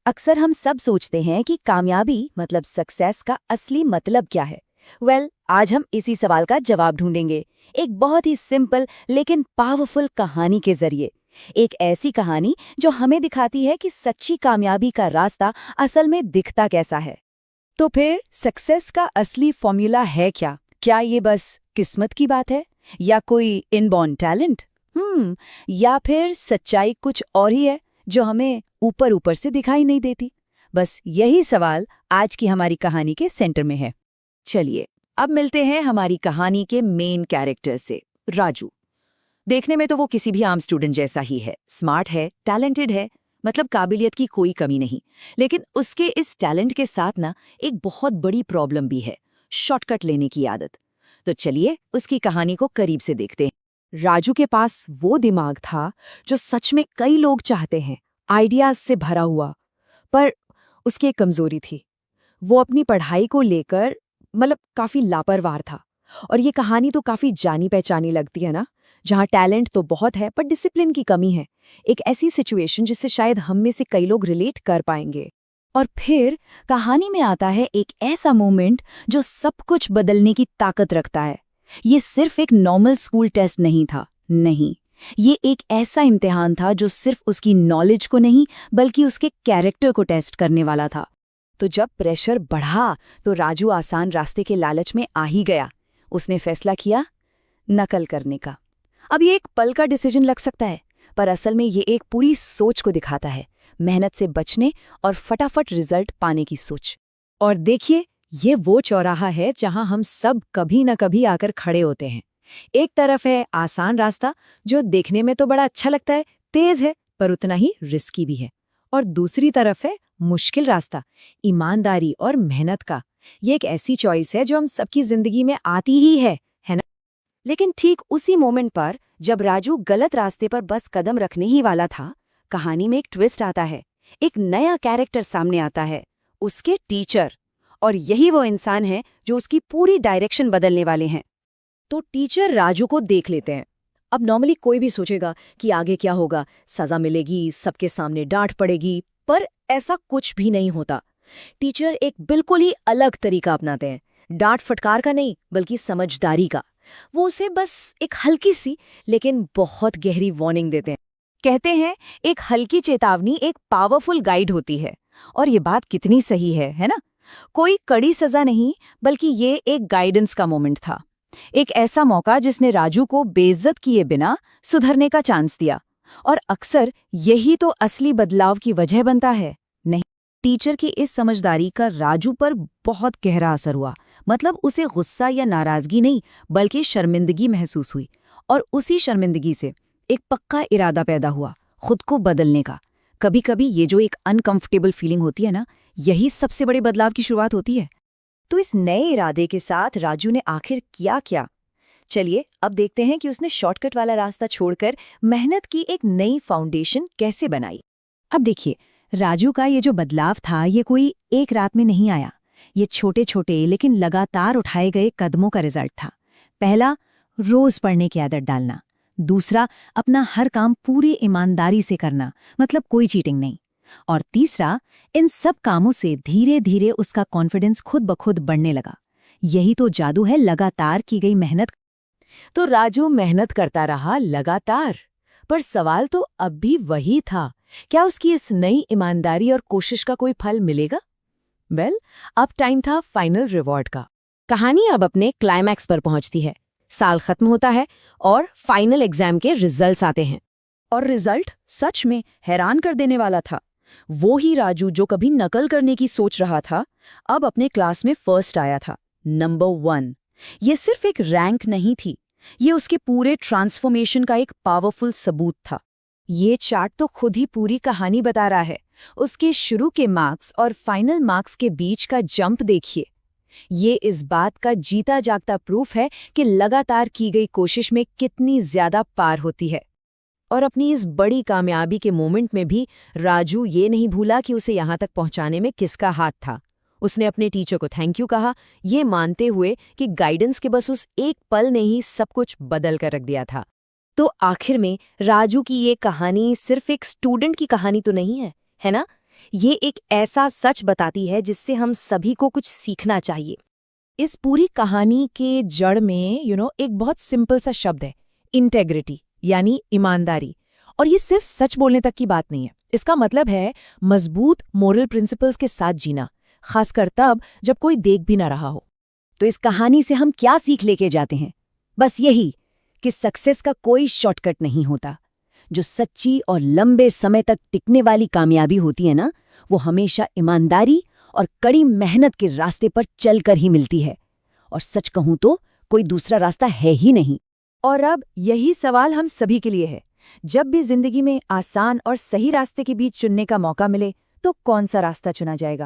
अक्सर हम सब सोचते हैं कि कामयाबी मतलब सक्सेस का असली मतलब क्या है। आज हम इसी सवाल का जवाब ढूंढेंगे, एक बहुत ही सिंपल लेकिन पावरफुल कहानी के जरिए। एक ऐसी कहानी जो हमें दिखाती है कि सच्ची कामयाबी का रास्ता असल में दिखता कैसा है। तो फिर सक्सेस का असली फॉर्मूला है क्या? क्या ये बस किस्मत की बात है, या कोई इनबॉर्न टैलेंट, या फिर सच्चाई कुछ और ही है जो हमें ऊपर ऊपर से दिखाई नहीं देती? बस यही सवाल आज की हमारी कहानी के सेंटर में है। चलिए अब मिलते हैं हमारी कहानी के मेन कैरेक्टर से, राजू। देखने में तो वो किसी भी आम स्टूडेंट जैसा ही है, स्मार्ट है, टैलेंटेड है, मतलब काबिलियत की कोई कमी नहीं। लेकिन उसके इस टैलेंट के साथ ना एक बहुत बड़ी प्रॉब्लम भी है, शॉर्टकट लेने की आदत। तो चलिए उसकी कहानी को करीब से देखते हैं। राजू के पास वो दिमाग था जो सच में कई लोग चाहते हैं, आइडियाज से भरा हुआ। पर उसकी एक कमजोरी थी, वो अपनी पढ़ाई को लेकर काफी लापरवाह था। और ये कहानी तो काफी जानी पहचानी लगती है ना, जहाँ टैलेंट तो बहुत है पर डिसिप्लिन की कमी है। एक ऐसी सिचुएशन जिससे शायद हम में से कई लोग रिलेट कर पाएंगे। और फिर कहानी में आता है एक ऐसा मोमेंट जो सब कुछ बदलने की ताकत रखता है। ये सिर्फ एक नॉर्मल स्कूल टेस्ट नहीं था, नहीं, ये एक ऐसा इम्तिहान था जो सिर्फ उसकी नॉलेज को नहीं बल्कि उसके कैरेक्टर को टेस्ट करने वाला था। तो जब प्रेशर बढ़ा तो राजू आसान रास्ते के लालच में आ ही गया। उसने फैसला किया नकल करने का। अब ये एक पल का डिसीजन लग सकता है, पर असल में ये एक पूरी सोच को दिखाता है, मेहनत से बचने और फटाफट रिजल्ट पाने की सोच। और देखिए, ये वो चौराहा है जहां हम सब कभी न कभी आकर खड़े होते हैं। एक तरफ है आसान रास्ता जो देखने में तो बड़ा अच्छा लगता है, तेज है पर उतना ही रिस्की भी है। और दूसरी तरफ है मुश्किल रास्ता, ईमानदारी और मेहनत का। ये एक ऐसी चॉइस है जो हम सबकी जिंदगी में आती ही है ना? लेकिन ठीक उसी मोमेंट पर जब राजू गलत रास्ते पर बस कदम रखने ही वाला था, कहानी में एक ट्विस्ट आता है। एक नया कैरेक्टर सामने आता है, उसके टीचर। और यही वो इंसान है जो उसकी पूरी डायरेक्शन बदलने वाले हैं। तो टीचर राजू को देख लेते हैं। अब नॉर्मली कोई भी सोचेगा कि आगे क्या होगा, सजा मिलेगी, सबके सामने डांट पड़ेगी, पर ऐसा कुछ भी नहीं होता। टीचर एक बिल्कुल ही अलग तरीका अपनाते हैं, डांट फटकार का नहीं बल्कि समझदारी का। वो उसे बस एक हल्की सी लेकिन बहुत गहरी वार्निंग देते हैं। कहते हैं एक हल्की चेतावनी एक पावरफुल गाइड होती है। और ये बात कितनी सही है ना? कोई कड़ी सजा नहीं बल्कि ये एक गाइडेंस का मोमेंट था, एक ऐसा मौका जिसने राजू को बेइज्जत किए बिना सुधरने का चांस दिया। और अक्सर यही तो असली बदलाव की वजह बनता है, नहीं? टीचर की इस समझदारी का राजू पर बहुत गहरा असर हुआ। मतलब उसे गुस्सा या नाराजगी नहीं बल्कि शर्मिंदगी महसूस हुई। और उसी शर्मिंदगी से एक पक्का इरादा पैदा हुआ, खुद को बदलने का। कभी कभी ये जो एक अनकंफर्टेबल फीलिंग होती है ना, यही सबसे बड़े बदलाव की शुरुआत होती है। तो इस नए इरादे के साथ राजू ने आखिर किया क्या? चलिए अब देखते हैं कि उसने शॉर्टकट वाला रास्ता छोड़कर मेहनत की एक नई फाउंडेशन कैसे बनाई। अब देखिए, राजू का ये जो बदलाव था ये कोई एक रात में नहीं आया। ये छोटे छोटे लेकिन लगातार उठाए गए कदमों का रिजल्ट था। पहला, रोज पढ़ने की आदत डालना। दूसरा, अपना हर काम पूरी ईमानदारी से करना, मतलब कोई चीटिंग नहीं। और तीसरा, इन सब कामों से धीरे धीरे उसका कॉन्फिडेंस खुद ब खुद बढ़ने लगा। यही तो जादू है लगातार की गई मेहनत। तो राजू मेहनत करता रहा लगातार, पर सवाल तो अब भी वही था, क्या उसकी इस नई ईमानदारी और कोशिश का कोई फल मिलेगा? अब टाइम था फाइनल रिवॉर्ड का। कहानी अब अपने क्लाइमैक्स पर पहुंचती है। साल खत्म होता है और फाइनल एग्जाम के रिजल्ट्स आते हैं। और रिजल्ट सच में हैरान कर देने वाला था। वो ही राजू जो कभी नकल करने की सोच रहा था, अब अपने क्लास में फर्स्ट आया था, नंबर 1। ये सिर्फ एक रैंक नहीं थी, ये उसके पूरे ट्रांसफॉर्मेशन का एक पावरफुल सबूत था। ये चार्ट तो खुद ही पूरी कहानी बता रहा है। उसके शुरू के मार्क्स और फाइनल मार्क्स के बीच का जंप देखिए। ये इस बात का जीता जागता प्रूफ है कि लगातार की गई कोशिश में कितनी ज्यादा पार होती है। और अपनी इस बड़ी कामयाबी के मोमेंट में भी राजू ये नहीं भूला कि उसे यहाँ तक पहुँचाने में किसका हाथ था। उसने अपने टीचर को थैंक यू कहा, ये मानते हुए कि गाइडेंस के बस उस एक पल ने ही सब कुछ बदल कर रख दिया था। तो आखिर में राजू की ये कहानी सिर्फ एक स्टूडेंट की कहानी तो नहीं है ना? ये एक ऐसा सच बताती है जिससे हम सभी को कुछ सीखना चाहिए। इस पूरी कहानी के जड़ में एक बहुत सिंपल सा शब्द है, इंटेग्रिटी, यानी ईमानदारी। और ये सिर्फ सच बोलने तक की बात नहीं है। इसका मतलब है मजबूत मोरल प्रिंसिपल्स के साथ जीना, खासकर तब जब कोई देख भी ना रहा हो। तो इस कहानी से हम क्या सीख लेके जाते हैं? बस यही कि सक्सेस का कोई शॉर्टकट नहीं होता। जो सच्ची और लंबे समय तक टिकने वाली कामयाबी होती है ना, वो हमेशा ईमानदारी और कड़ी मेहनत के रास्ते पर चलकर ही मिलती है। और सच कहूं तो कोई दूसरा रास्ता है ही नहीं। और अब यही सवाल हम सभी के लिए है। जब भी जिंदगी में आसान और सही रास्ते के बीच चुनने का मौका मिले, तो कौन सा रास्ता चुना जाएगा?